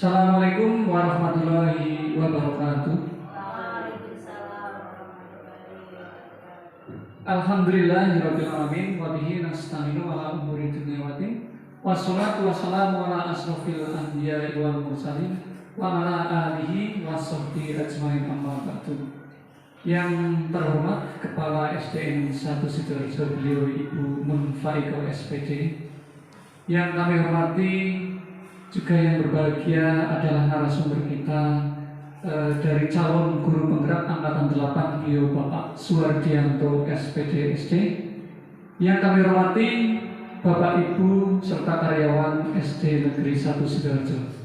Assalamualaikum warahmatullahi wabarakatuh. Alhamdulillahirabbil alamin wa bihi nasta'inu ala umuri dunya wa din. Wassalatu wassalamu ala asrofil anbiya'i wal mursalin wa ala alihi washabbihi ajmain amma ba'du. Yang terhormat Kepala SDN 1 Sidoarjo, beliau Ibu Munfaiko SPD. Yang kami hormati juga yang berbahagia adalah narasumber kita dari calon guru penggerak angkatan 8, beliau Bapak Suwardianto SPD SD. Yang kami hormati Bapak Ibu serta karyawan SD Negeri 1 Sidoarjo.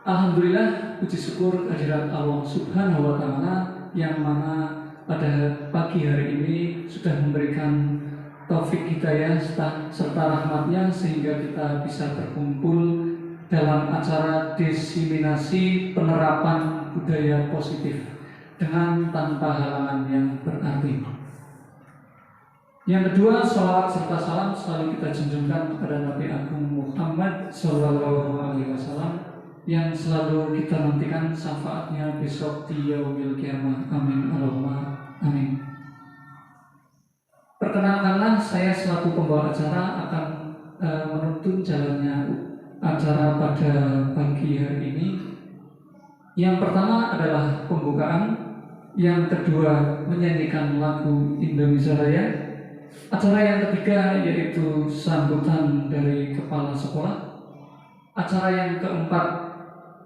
Alhamdulillah, puji syukur kehadirat Allah Subhanahu wa Ta'ala yang mana pada pagi hari ini sudah memberikan taufik hidayah serta rahmatnya sehingga kita bisa berkumpul dalam acara diseminasi penerapan budaya positif dengan tanpa halangan yang berarti. Yang kedua, salawat serta salam selalu kita junjungkan kepada Nabi Agung Muhammad SAW yang selalu kita nantikan syafaatnya besok di yaumil qiyamah. Amin Allahumma amin. Perkenalkanlah, saya selaku pembawa acara akan menuntun jalannya acara pada pagi hari ini. Yang pertama adalah pembukaan, yang kedua menyanyikan lagu Indonesia Raya, acara yang ketiga yaitu sambutan dari kepala sekolah, acara yang keempat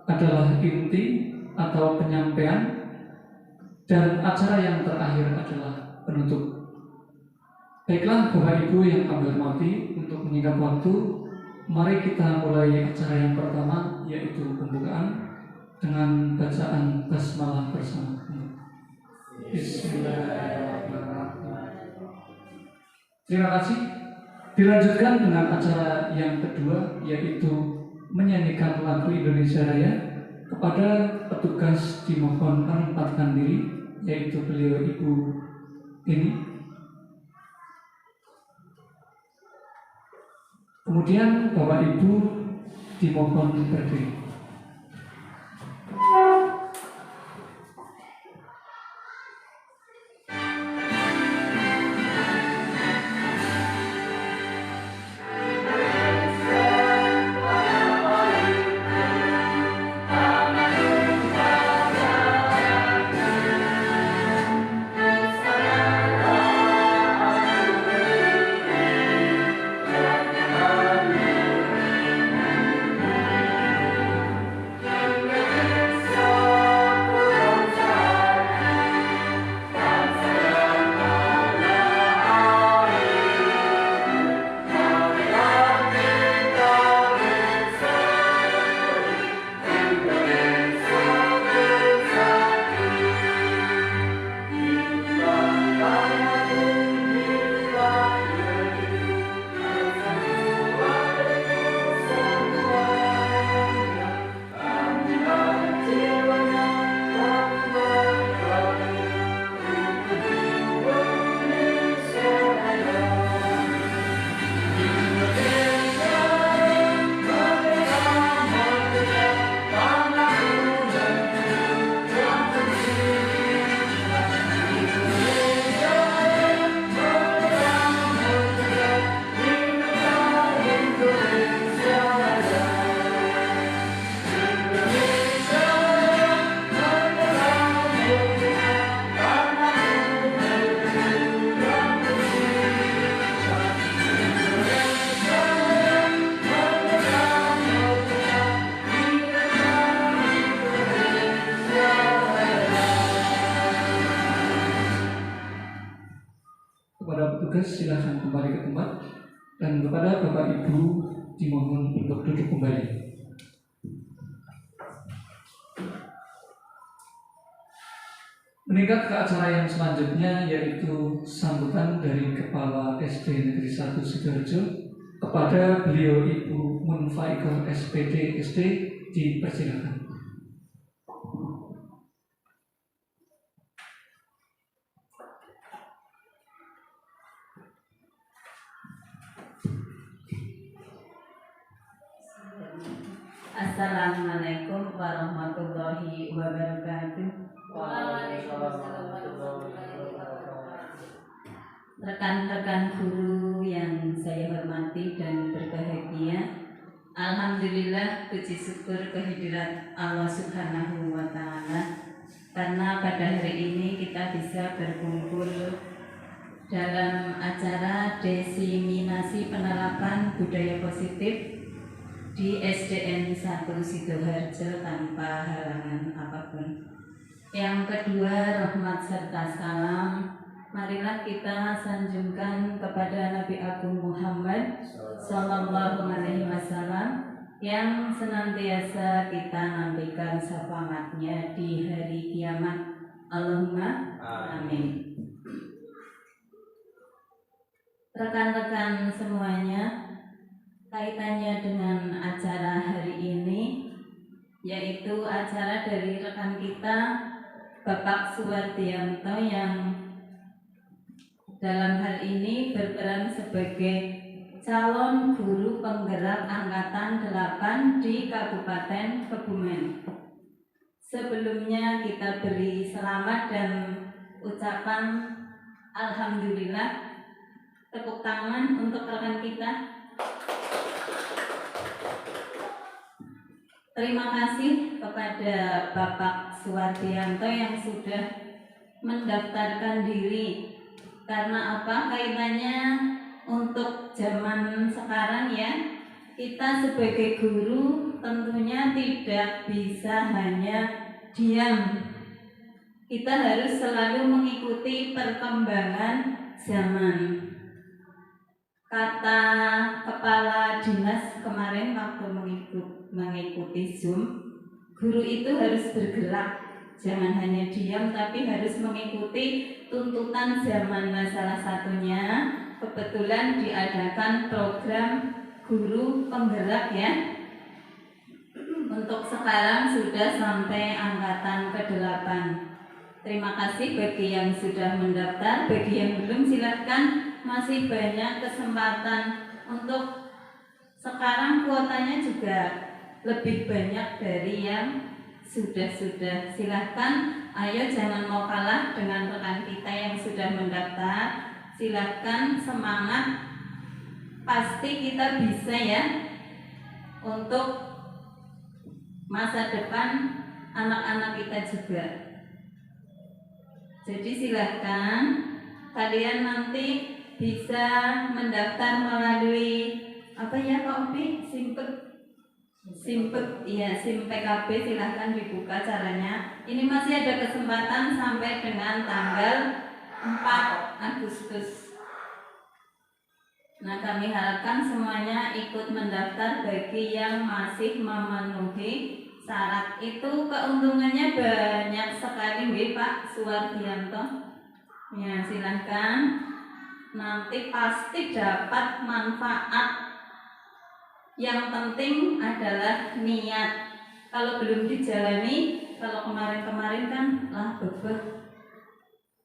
adalah inti atau penyampaian, dan acara yang terakhir adalah penutup. Baiklah Bapak Ibu yang kami hormati, untuk menyingkat waktu, mari kita mulai acara yang pertama yaitu pembukaan dengan bacaan basmalah bersama. Bismillahirrahmanirrahim. Terima kasih. Dilanjutkan dengan acara yang kedua yaitu menyanyikan lagu Indonesia Raya. Kepada petugas dimohon menempatkan diri, yaitu beliau Ibu ini. Kemudian Bapak Ibu dimohon berdiri. Silahkan kembali ke tempat, dan kepada Bapak Ibu dimohon untuk duduk kembali. Meningkat ke acara yang selanjutnya yaitu sambutan dari Kepala SD Negeri 1 Sidoarjo. Kepada beliau Ibu Munfaiko SPD SD dipersilakan. Assalamualaikum warahmatullahi wabarakatuh. Waalaikumsalam warahmatullahi wabarakatuh. Rekan-rekan guru yang saya hormati dan berbahagia, alhamdulillah, puji syukur kehadirat Allah Subhanahu wa Ta'ala, karena pada hari ini kita bisa berkumpul dalam acara diseminasi penerapan budaya positif di SDN 1 Sidoarjo tanpa halangan apapun. Yang kedua, rahmat serta salam marilah kita sanjungkan kepada Nabi Agung Muhammad Sallallahu Alaihi Wasallam yang senantiasa kita nantikan syafaatnya di hari kiamat. Allahumma amin. Rekan-rekan semuanya, kaitannya dengan acara hari ini, yaitu acara dari rekan kita Bapak Suwardianto yang dalam hal ini berperan sebagai calon guru penggerak angkatan 8 di Kabupaten Kebumen. Sebelumnya kita beri selamat dan ucapan alhamdulillah. Tepuk tangan untuk rekan kita. Terima kasih kepada Bapak Suwardianto yang sudah mendaftarkan diri. Karena apa? Kaitannya untuk zaman sekarang ya, kita sebagai guru tentunya tidak bisa hanya diam. Kita harus selalu mengikuti perkembangan zaman. Kata kepala dinas kemarin waktu mengikuti Zoom, guru itu harus bergerak, jangan hanya diam tapi harus mengikuti tuntutan zaman. Nah, salah satunya kebetulan diadakan program guru penggerak ya. Untuk sekarang sudah sampai angkatan ke-8. Terima kasih bagi yang sudah mendaftar, bagi yang belum silakan, masih banyak kesempatan. Untuk sekarang kuotanya juga lebih banyak dari yang sudah. Silahkan, ayo jangan mau kalah dengan rekan kita yang sudah mendaftar. Silahkan, semangat, pasti kita bisa ya untuk masa depan anak-anak kita juga. Jadi silahkan kalian nanti bisa mendaftar melalui apa ya Pak Opi? Simpek iya, SIM PKB. Silahkan dibuka caranya. Ini masih ada kesempatan sampai dengan tanggal 4 Agustus. Nah, kami harapkan semuanya ikut mendaftar bagi yang masih memenuhi syarat. Itu keuntungannya banyak sekali Pak Suwardianto. Ya, silahkan. Nanti pasti dapat manfaat. Yang penting adalah niat. Kalau belum dijalani, kalau kemarin-kemarin kan bebek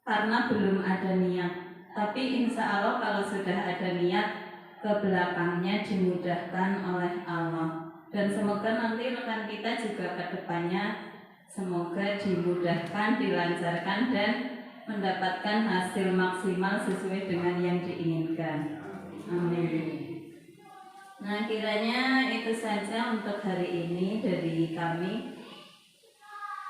karena belum ada niat. Tapi insya Allah kalau sudah ada niat, ke belakangnya dimudahkan oleh Allah. Dan semoga nanti rekan kita juga ke depannya semoga dimudahkan, dilancarkan dan mendapatkan hasil maksimal sesuai dengan yang diinginkan. Amin. Nah, kiranya itu saja untuk hari ini dari kami.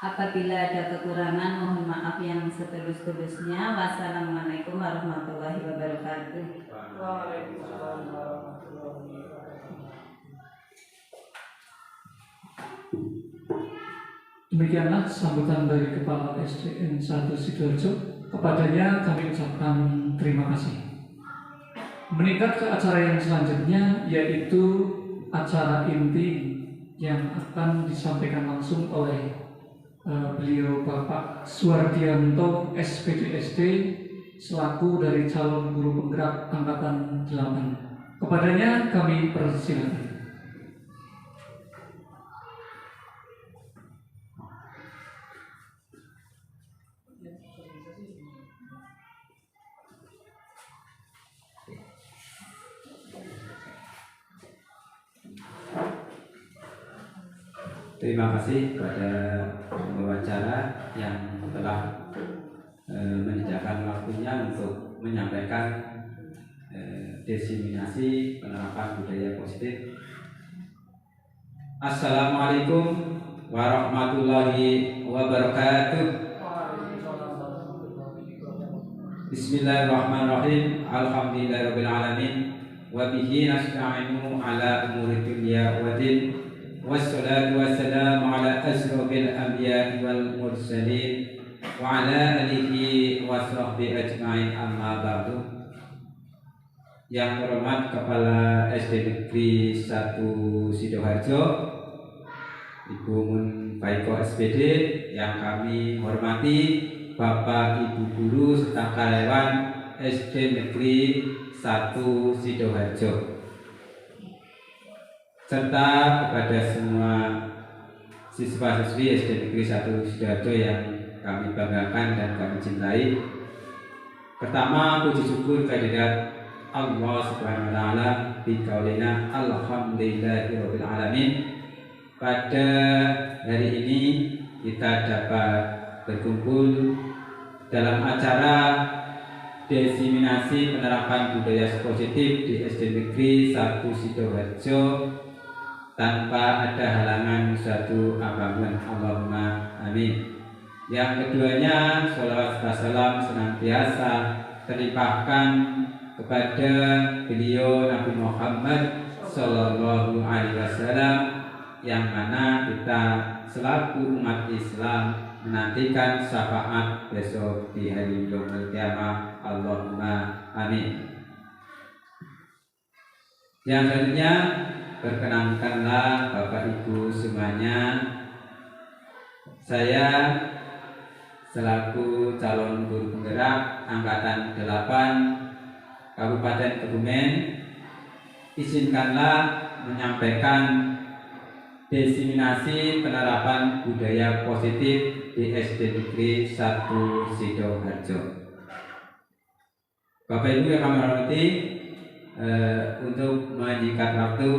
Apabila ada kekurangan, mohon maaf yang setulus-tulusnya. Wassalamualaikum warahmatullahi wabarakatuh. Waalaikumsalam warahmatullahi wabarakatuh. Demikianlah sambutan dari Kepala SDN 1 Sidoarjo. Kepadanya kami ucapkan terima kasih. Meningkat ke acara yang selanjutnya, yaitu acara inti yang akan disampaikan langsung oleh beliau Bapak Suwardianto SPDSD selaku dari calon guru penggerak angkatan 8. Kepadanya kami persilakan. Terima kasih kepada pembawa acara yang telah menyediakan waktunya untuk menyampaikan diseminasi penerapan budaya positif. Assalamualaikum warahmatullahi wabarakatuh. Bismillahirrahmanirrahim. Alhamdulillahirabbil alamin. Wa bihi nasta'inu ala umuri dunya wa din. Wassalatu wassalamu ala asrofil anbiya'i wal mursalin wa ala alihi wa sahbihi ajma'in, amma ba'du. Yang terhormat Kepala SD Negeri 1 Sidoarjo, Ibu Mun Baiko SPD, yang kami hormati Bapak Ibu Guru serta karyawan SD Negeri 1 Sidoarjo, serta kepada semua siswa-siswi SD Negeri 1 Sidoarjo yang kami banggakan dan kami cintai. Pertama, puji syukur kehadirat Allah Subhanahu wa taala biqaulina alhamdulillahirabbil alamin. Pada hari ini kita dapat berkumpul dalam acara diseminasi penerapan budaya positif di SD Negeri 1 Sidoarjo tanpa ada halangan suatu apapun. Allahumma amin. Yang keduanya, sholawat serta salam senantiasa terlimpahkan kepada beliau Nabi Muhammad Sallallahu Alaihi Wasallam, yang mana kita selaku umat Islam menantikan syafaat besok di hari yaumul qiyamah. Allahumma amin. Yang selanjutnya, perkenankanlah Bapak Ibu semuanya, saya selaku calon guru penggerak angkatan 8 Kabupaten Kebumen, izinkanlah menyampaikan diseminasi penerapan budaya positif di SD Negeri 1 Sidoarjo. Bapak Ibu yang kami hormati, untuk menyingkat waktu,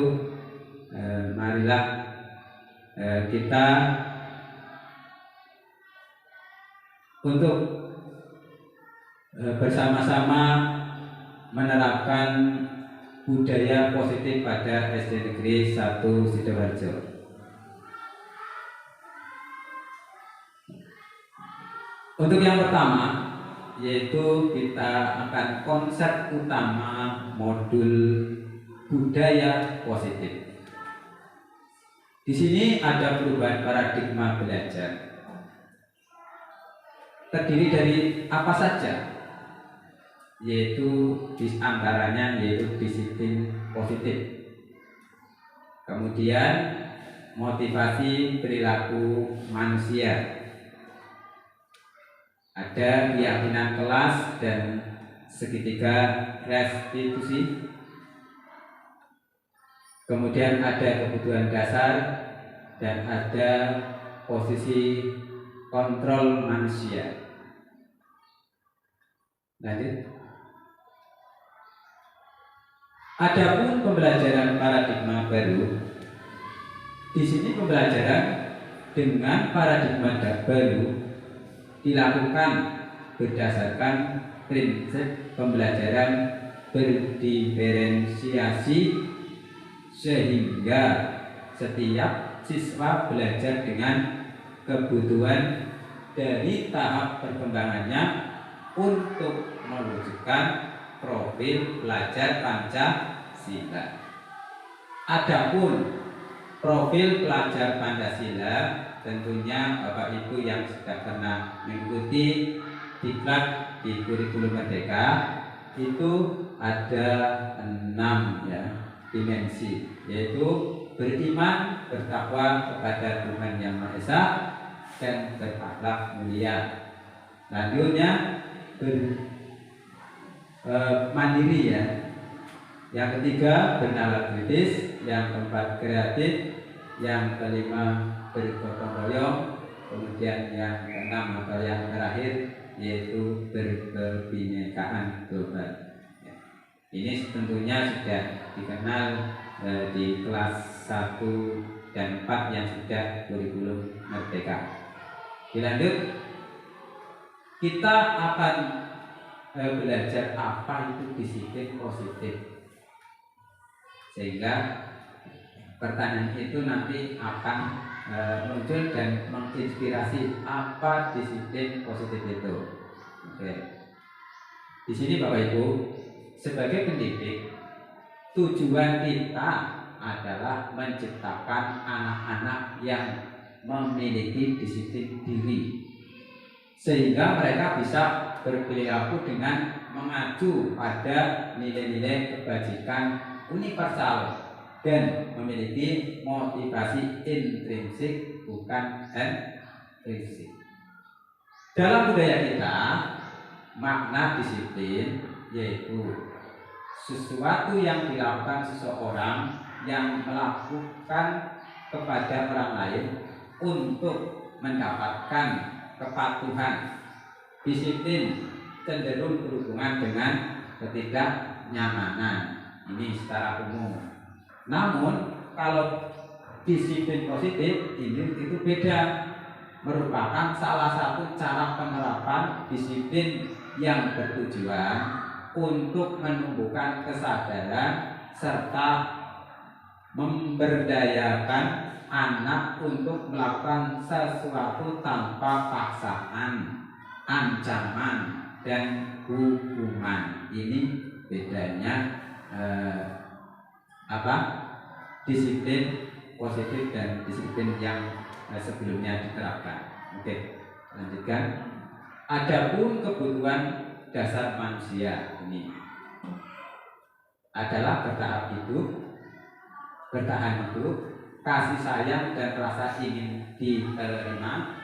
marilah kita untuk bersama-sama menerapkan budaya positif pada SD Negeri 1 Sidoarjo. Untuk yang pertama, yaitu kita akan konsep utama modul budaya positif. Di sini ada perubahan paradigma belajar. Terdiri dari apa saja? Yaitu antaranya yaitu disiplin positif, kemudian motivasi perilaku manusia, ada keyakinan kelas dan segitiga restitusi, kemudian ada kebutuhan dasar, dan ada posisi kontrol manusia. Lanjut. Adapun pembelajaran paradigma baru, di sini pembelajaran dengan paradigma baru dilakukan berdasarkan prinsip pembelajaran berdiferensiasi, sehingga setiap siswa belajar dengan kebutuhan dari tahap perkembangannya untuk mewujudkan profil pelajar Pancasila. Adapun profil pelajar Pancasila, tentunya Bapak Ibu yang sudah pernah mengikuti diklat di kurikulum Merdeka, itu ada 6 dimensi, yaitu beriman, bertakwa kepada Tuhan Yang Maha Esa, dan berakhlak mulia. Lanjutnya mandiri Yang ketiga bernalar kritis, yang keempat kreatif, yang kelima bergotong royong, kemudian yang keenam atau yang terakhir yaitu berkebinekaan global. Ini tentunya sudah dikenal di kelas 1 dan 4 yang sudah kurikulum merdeka. Dilanjut, kita akan belajar apa itu disiplin positif, sehingga pertanyaan itu nanti akan muncul dan menginspirasi apa disiplin positif itu. Oke. Di sini Bapak Ibu, sebagai pendidik, tujuan kita adalah menciptakan anak-anak yang memiliki disiplin diri, sehingga mereka bisa berperilaku dengan mengacu pada nilai-nilai kebajikan universal dan memiliki motivasi intrinsik bukan ekstrinsik. Dalam budaya kita, makna disiplin yaitu sesuatu yang dilakukan seseorang yang melakukan kepada orang lain untuk mendapatkan kepatuhan. Disiplin cenderung berhubungan dengan ketidaknyamanan. Ini secara umum. Namun kalau disiplin positif ini itu beda, merupakan salah satu cara penerapan disiplin yang bertujuan untuk menumbuhkan kesadaran serta memberdayakan anak untuk melakukan sesuatu tanpa paksaan, ancaman, dan hukuman. Ini bedanya disiplin positif dan disiplin yang sebelumnya diterapkan. Oke, lanjutkan. Adapun kebutuhan dasar manusia ini adalah bertahan hidup, kasih sayang dan rasa ingin diterima,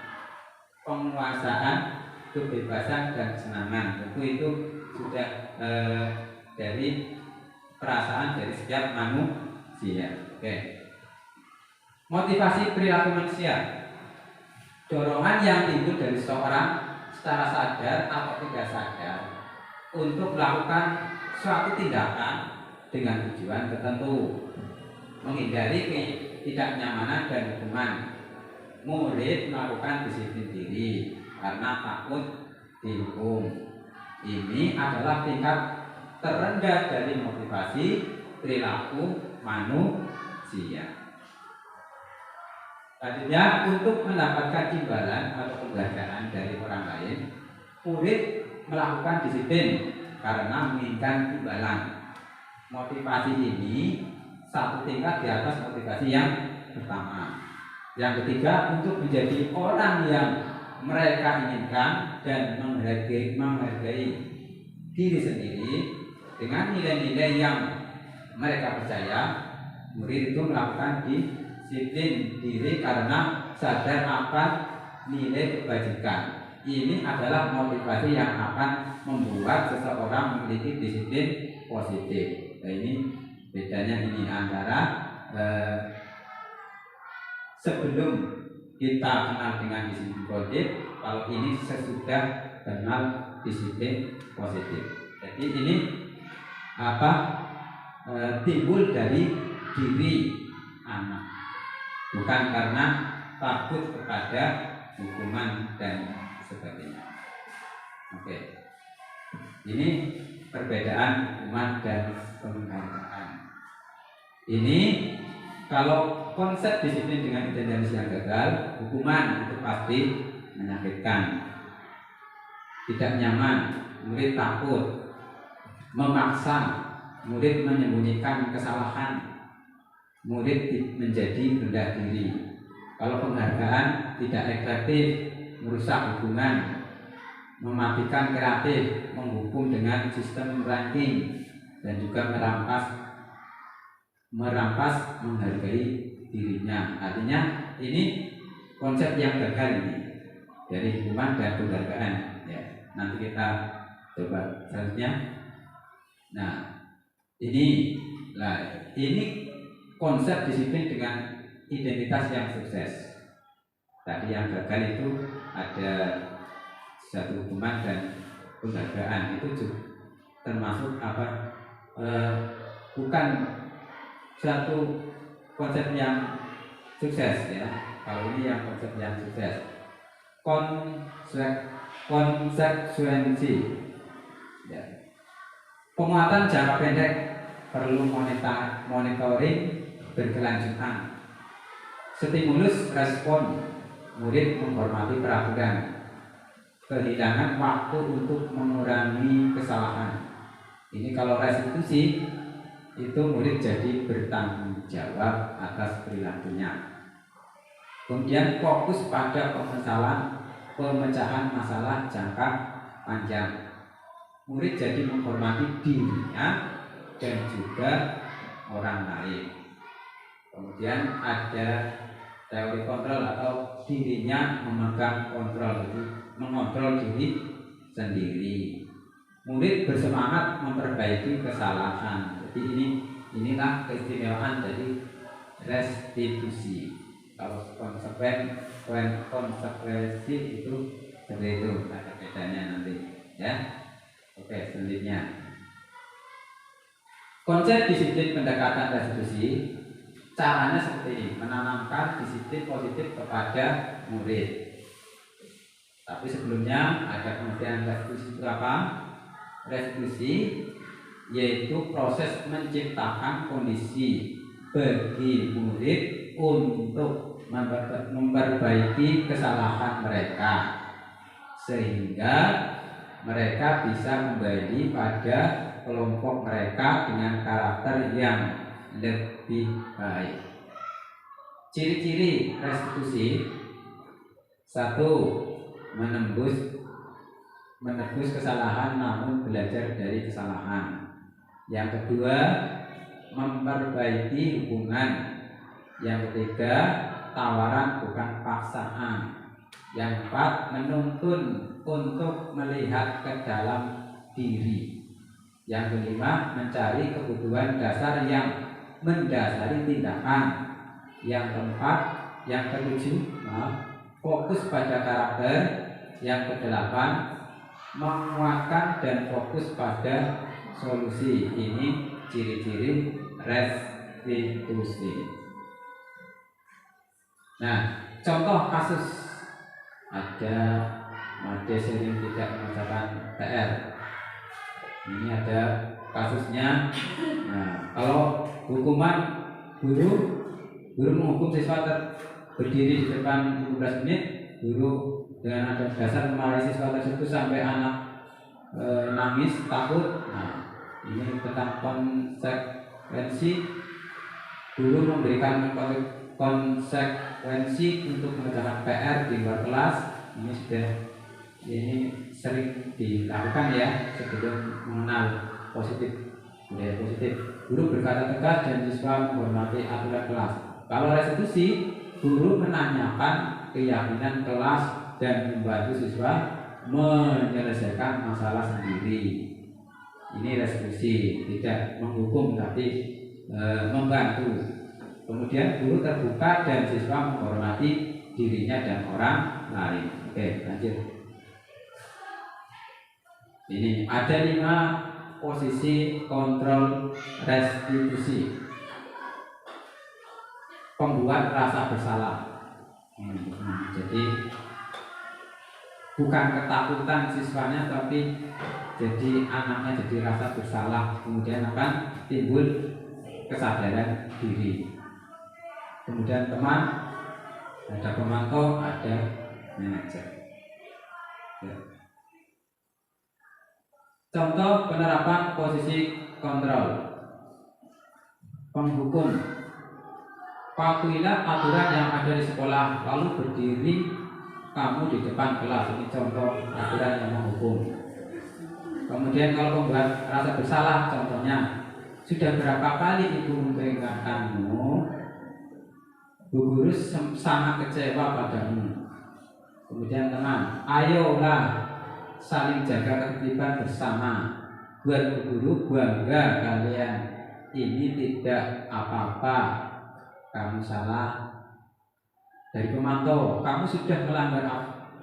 penguasaan, kebebasan dan kesenangan. Tentu itu sudah dari perasaan dari setiap manusia. Oke. Motivasi perilaku manusia, dorongan yang timbul dari seseorang secara sadar atau tidak sadar untuk melakukan suatu tindakan dengan tujuan tertentu, menghindari ketidaknyamanan dan hukuman. Murid melakukan disiplin diri karena takut dihukum. Ini adalah tingkat terendah dari motivasi perilaku manusia. Selanjutnya, untuk mendapatkan imbalan atau penghargaan dari orang lain, murid melakukan disiplin karena menginginkan imbalan. Motivasi ini satu tingkat di atas motivasi yang pertama. Yang ketiga, untuk menjadi orang yang mereka inginkan dan menghargai diri sendiri dengan nilai-nilai yang mereka percaya. Murid itu melakukan disiplin diri karena sadar akan nilai kebajikan. Ini adalah motivasi yang akan membuat seseorang memiliki disiplin positif. Nah, ini bedanya ini antara sebelum kita kenal dengan disiplin positif, kalau ini sesudah kenal disiplin positif. Jadi ini timbul dari diri anak, bukan karena takut kepada hukuman dan sebagainya. Oke, ini perbedaan hukuman dan penghargaan. Ini kalau konsep disiplin dengan intendensi yang gagal, hukuman itu pasti menyakitkan, tidak nyaman, murid takut, memaksa, murid menyembunyikan kesalahan, murid menjadi rendah diri. Kalau penghargaan tidak efektif, merusak hubungan, mematikan kreatif, menghukum dengan sistem ranking, dan juga merampas menghargai dirinya. Artinya ini konsep yang gagal ini dari hukuman dan penghargaan. Ya, nanti kita coba selanjutnya. Nah, ini konsep disiplin dengan identitas yang sukses. Tadi yang gagal itu ada satu hukuman dan penghargaan, itu juga termasuk bukan satu konsep yang sukses ya. Kalau ini yang konsep yang sukses. Konsekuensi ya. Penguatan jangka pendek perlu monitoring berkelanjutan. Stimulus respon, murid menghormati peraturan. Kehilangan waktu untuk mengurangi kesalahan. Ini kalau restitusi itu murid jadi bertanggung jawab atas perilakunya. Kemudian fokus pada pemecahan masalah jangka panjang. Murid jadi menghormati dirinya dan juga orang lain. Kemudian ada teori kontrol atau dirinya memegang kontrol, jadi mengontrol diri sendiri. Murid bersemangat memperbaiki kesalahan. Jadi inilah keistimewaan dari restitusi. Kalau konsekuensi itu seperti itu, ada bedanya nanti ya. Oke, selanjutnya konsep disiplin pendekatan restitusi. Caranya seperti ini, menanamkan disiplin positif kepada murid. Tapi sebelumnya ada pengertian restitusi itu apa? Restitusi yaitu proses menciptakan kondisi bagi murid untuk memperbaiki kesalahan mereka sehingga mereka bisa kembali pada kelompok mereka dengan karakter yang lebih baik. Ciri-ciri restitusi: 1. Menebus kesalahan namun belajar dari kesalahan. Yang kedua, memperbaiki hubungan. Yang ketiga, tawaran bukan paksaan. Yang keempat, menuntun untuk melihat ke dalam diri. Yang kelima, mencari kebutuhan dasar yang mendasari tindakan. Yang ketujuh, fokus pada karakter. Yang kedelapan, menguatkan dan fokus pada solusi. Ini ciri-ciri restitusi. Nah, contoh kasus ada made sering tidak mengerjakan PR. Ini ada kasusnya. Nah, kalau hukuman guru menghukum siswa berdiri di depan 15 menit, guru dengan ada dasar memarahi siswa tersebut sampai anak nangis takut. Nah, ini tentang konsekuensi. Guru memberikan konsekuensi untuk mengerjakan PR di luar kelas. Ini sering dilakukan ya sebelum mengenal budaya positif. Guru berkata tegas dan siswa menghormati aturan kelas. Kalau restitusi, guru menanyakan keyakinan kelas dan membantu siswa menyelesaikan masalah sendiri. Ini restitusi, tidak menghukum tapi membantu. Kemudian guru terbuka dan siswa menghormati dirinya dan orang lain. Oke, lanjut. Ini ada 5 posisi kontrol restitusi. Pembuat rasa bersalah. Jadi bukan ketakutan siswanya, tapi jadi anaknya jadi rasa bersalah. Kemudian akan timbul kesadaran diri. Kemudian teman, ada pemantau, ada manajer. Ya. Contoh penerapan posisi kontrol. Penghukum, patuhilah aturan yang ada di sekolah, lalu berdiri kamu di depan kelas. Ini contoh aturan yang menghukum. Kemudian kalau pembuat rasa bersalah, contohnya, sudah berapa kali ibu memperingatkanmu, bu guru sangat kecewa padamu. Kemudian teman, ayolah saling jaga ketertiban bersama. Buat bu guru bangga kalian. Ini tidak apa-apa, kamu salah. Dari pemantau, kamu sudah melanggar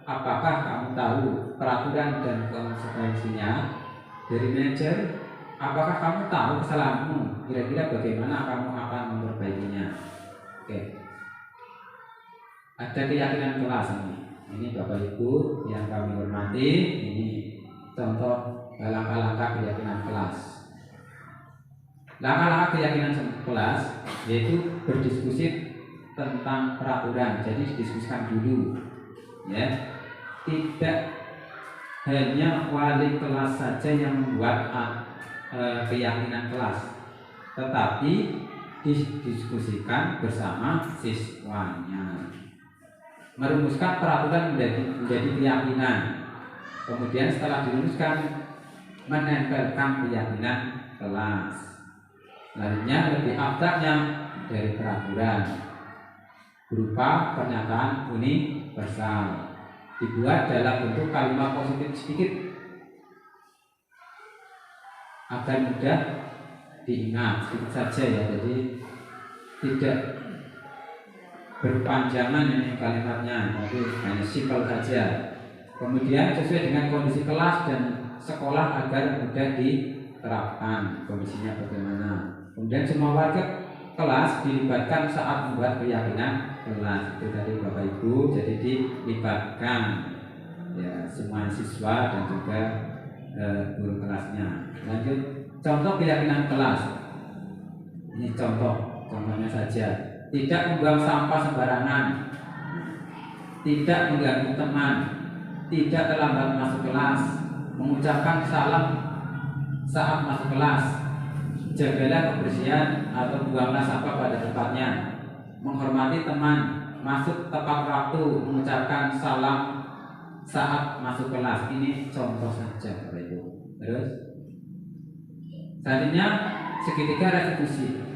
apakah kamu tahu peraturan dan konsekuensinya? Dari manajer, apakah kamu tahu kesalahanmu? Kira-kira bagaimana kamu akan memperbaikinya? Oke. ada keyakinan kelas ini. Ini Bapak Ibu yang kami hormati, ini contoh langkah-langkah keyakinan kelas. Langkah-langkah keyakinan kelas yaitu berdiskusi tentang peraturan. Jadi didiskusikan dulu, ya. Tidak hanya wali kelas saja yang membuat keyakinan kelas, tetapi didiskusikan bersama siswanya. Merumuskan peraturan menjadi keyakinan. Kemudian setelah dirumuskan, menempelkan keyakinan kelas. Selanjutnya lebih abstraknya dari peraturan berupa pernyataan universal, dibuat dalam bentuk kalimat positif sedikit agar mudah diingat, sedikit saja ya. Jadi tidak berpanjangan ini kalimatnya, tapi hanya simpel saja. Kemudian sesuai dengan kondisi kelas dan sekolah agar mudah diterapkan kondisinya bagaimana. Kemudian semua warga kelas dilibatkan saat membuat keyakinan kelas. Itu tadi Bapak Ibu, jadi dilibatkan ya semua siswa dan juga guru kelasnya. Lanjut, contoh keyakinan kelas. Ini contohnya saja. Tidak membuang sampah sembarangan, tidak mengganggu teman, tidak terlambat masuk kelas, mengucapkan salam saat masuk kelas, jagalah kebersihan atau buanglah sampah pada tempatnya, menghormati teman, masuk tepat waktu, mengucapkan salam saat masuk kelas. Ini contoh saja Bapak Ibu. Terus selanjutnya segitiga restitusi.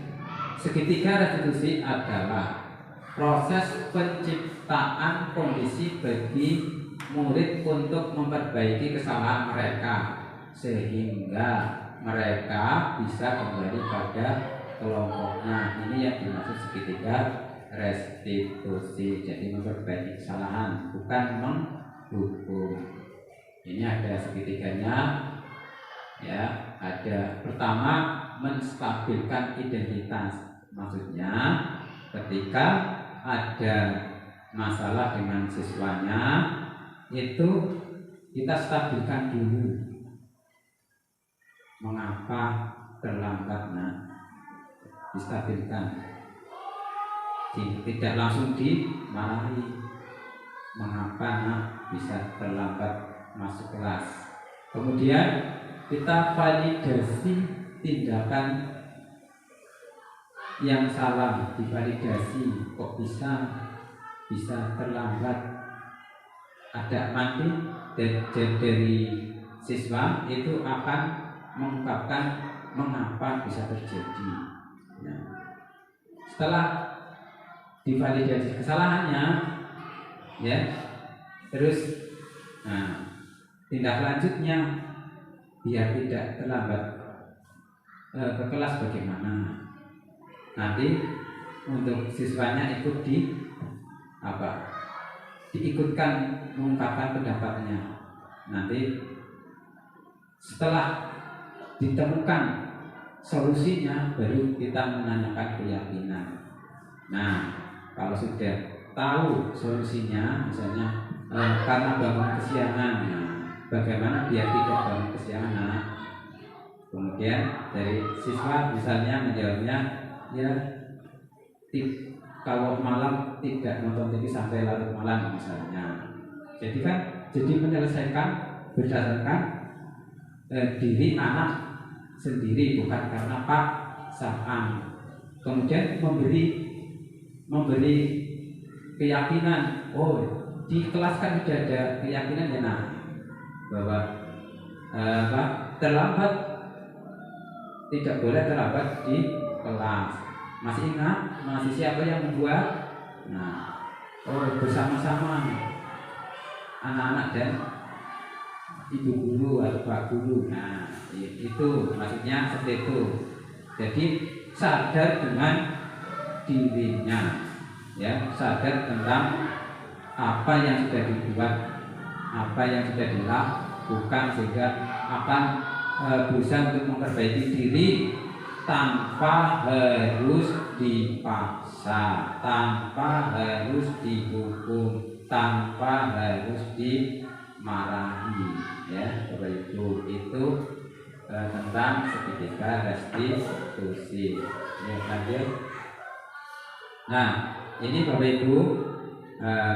Segitiga restitusi adalah proses penciptaan kondisi bagi murid untuk memperbaiki kesalahan mereka sehingga mereka bisa kembali pada kelompoknya. Ini yang dimaksud segitiga restitusi. Jadi memperbaiki kesalahan, bukan menghukum. Ini ada segitiganya. Ya, ada pertama menstabilkan identitas. Maksudnya ketika ada masalah dengan siswanya itu kita stabilkan dulu. Mengapa terlambat? Nah, distabilkan. Tidak langsung dimarahi. Mengapa bisa terlambat masuk kelas? Kemudian kita validasi tindakan yang salah, divalidasi kok bisa terlambat. Ada mati dari siswa itu akan mengungkapkan mengapa bisa terjadi. Nah, setelah divalidasi kesalahannya, ya, terus tindak lanjutnya biar tidak terlambat ke kelas bagaimana? Nanti untuk siswanya ikut diikutkan mengungkapkan pendapatnya. Nanti setelah ditemukan solusinya baru kita menanyakan keyakinan. Nah, kalau sudah tahu solusinya, misalnya karena bangun kesiangan, bagaimana biar tidak bangun kesiangan? Kemudian dari siswa misalnya menjawabnya, ya kalau malam tidak nonton TV sampai larut malam misalnya. Jadi menyelesaikan berdasarkan diri anak sendiri, bukan karena paksaan. Kemudian memberi keyakinan. Oh, di kelas kan sudah ada keyakinan ya, bahwa terlambat, tidak boleh terlambat di kelas. Masih ingat masih siapa yang membuat? Bersama-sama anak-anak dan ibu guru atau pak guru. Nah, itu maksudnya seperti itu. Jadi sadar dengan dirinya, ya, sadar tentang apa yang sudah dibuat, apa yang sudah dilakukan, sehingga akan berusaha untuk memperbaiki diri tanpa harus dipaksa, tanpa harus dihukum, tanpa harus dimarahi. Ya, Bapak Ibu, itu tentang segitiga restitusi. Ya, lanjut. Nah, ini Bapak Ibu,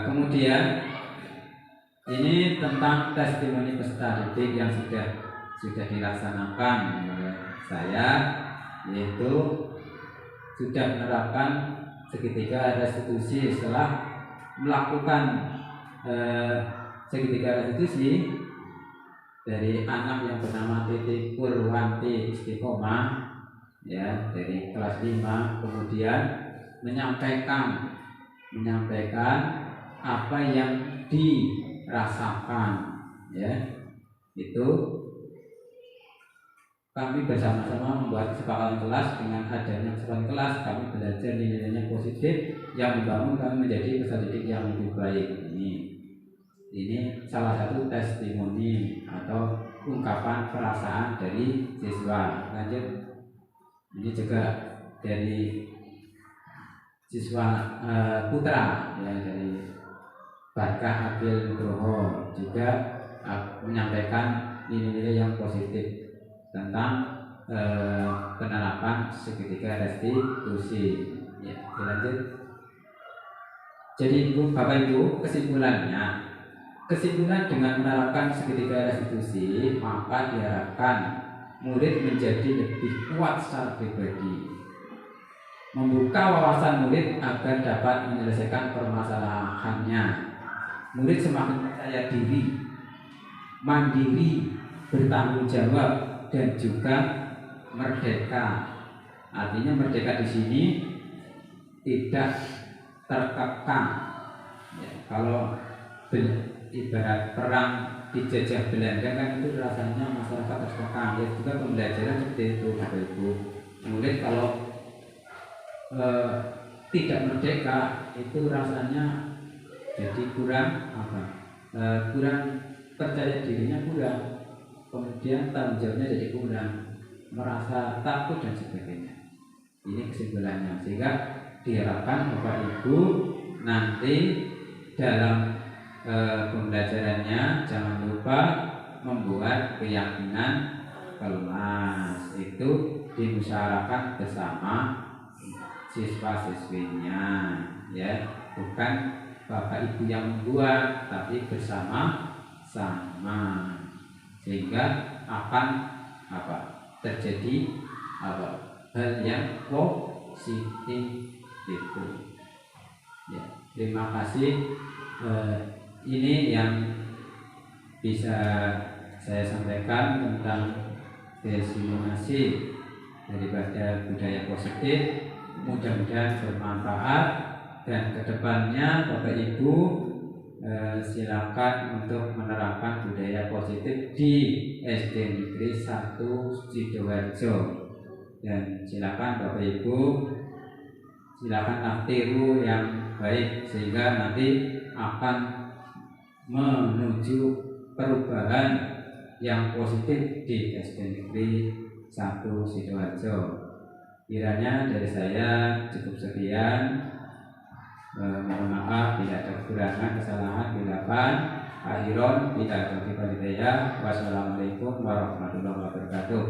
kemudian ini tentang testimoni peserta didik yang sudah dilaksanakan oleh saya, yaitu sudah menerapkan segitiga restitusi. Setelah melakukan segitiga restitusi dari anak yang bernama Titi Purwanti Istiqomah, ya, dari kelas 5, kemudian menyampaikan apa yang dirasakan, ya, itu kami bersama-sama membuat kesepakatan kelas. Dengan adanya kesepakatan kelas, kami belajar nilai-nilai positif yang membangun kami menjadi peserta didik yang lebih baik. Ini salah satu testimoni atau ungkapan perasaan dari siswa. Lanjut, ini juga dari siswa putra, ya, dari Barkah Abil Nugroho, juga menyampaikan nilai-nilai yang positif tentang penerapan segitiga restitusi. Ya, lanjut. Jadi Bapak Ibu, kesimpulan dengan menerapkan segitiga restitusi, maka diharapkan murid menjadi lebih kuat secara pribadi, membuka wawasan murid agar dapat menyelesaikan permasalahannya. Murid semakin percaya diri, mandiri, bertanggung jawab, dan juga merdeka. Artinya merdeka di sini tidak terkekang. Ya, kalau ibarat perang dijajah Belanda kan itu rasanya masyarakat terkekang. Ya, juga pembelajaran seperti itu, Bapak Ibu. Murid kalau tidak merdeka itu rasanya jadi kurang kurang percaya dirinya, kurang, kemudian tanggung jawabnya jadi kurang, merasa takut dan sebagainya. Ini kesimpulannya. Sehingga diharapkan Bapak Ibu nanti dalam pembelajarannya jangan lupa membuat keyakinan kelas itu dimusyawarahkan bersama siswa-siswinya, ya, bukan Bapak Ibu yang membuat, tapi bersama-sama, sehingga akan terjadi hal yang positif itu. Ya, terima kasih. Ini yang bisa saya sampaikan tentang testimoni daripada budaya positif. Mudah-mudahan bermanfaat, dan kedepannya Bapak Ibu silakan untuk menerapkan budaya positif di SD Negeri 1 Sidoarjo, dan silakan Bapak Ibu silakan tiru yang baik, sehingga nanti akan menuju perubahan yang positif di SD Negeri 1 Sidoarjo. Kiranya dari saya cukup sekian. Mohon maaf bila ada kekurangan, kesalahan dilakukan. Akhiron bila ada kifayah. Wassalamualaikum warahmatullahi wabarakatuh.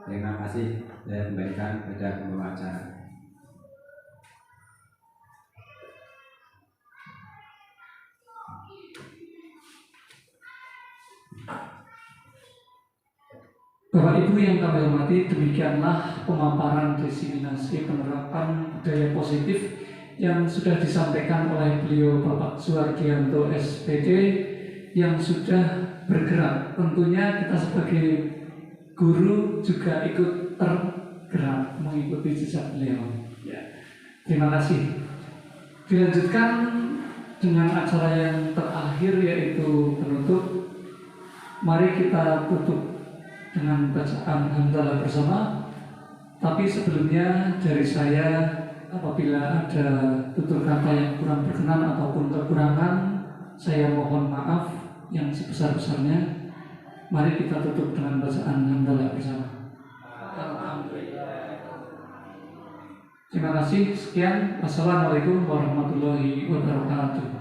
Terima kasih. Saya kembalikan kepada pembawa acara. Bapak Ibu yang kami hormati, demikianlah pemaparan diseminasi penerapan budaya positif yang sudah disampaikan oleh beliau Bapak Suwardianto SPD, yang sudah bergerak. Tentunya kita sebagai guru juga ikut tergerak mengikuti jejak beliau. Ya. Terima kasih. Dilanjutkan dengan acara yang terakhir, yaitu penutup. Mari kita tutup dengan bacaan hamdalah bersama. Tapi sebelumnya dari saya, apabila ada tutur kata yang kurang berkenan ataupun kekurangan, saya mohon maaf yang sebesar-besarnya. Mari kita tutup dengan bacaan hamdalah bersama. Alhamdulillah. Terima kasih. Sekian. Wassalamualaikum warahmatullahi wabarakatuh.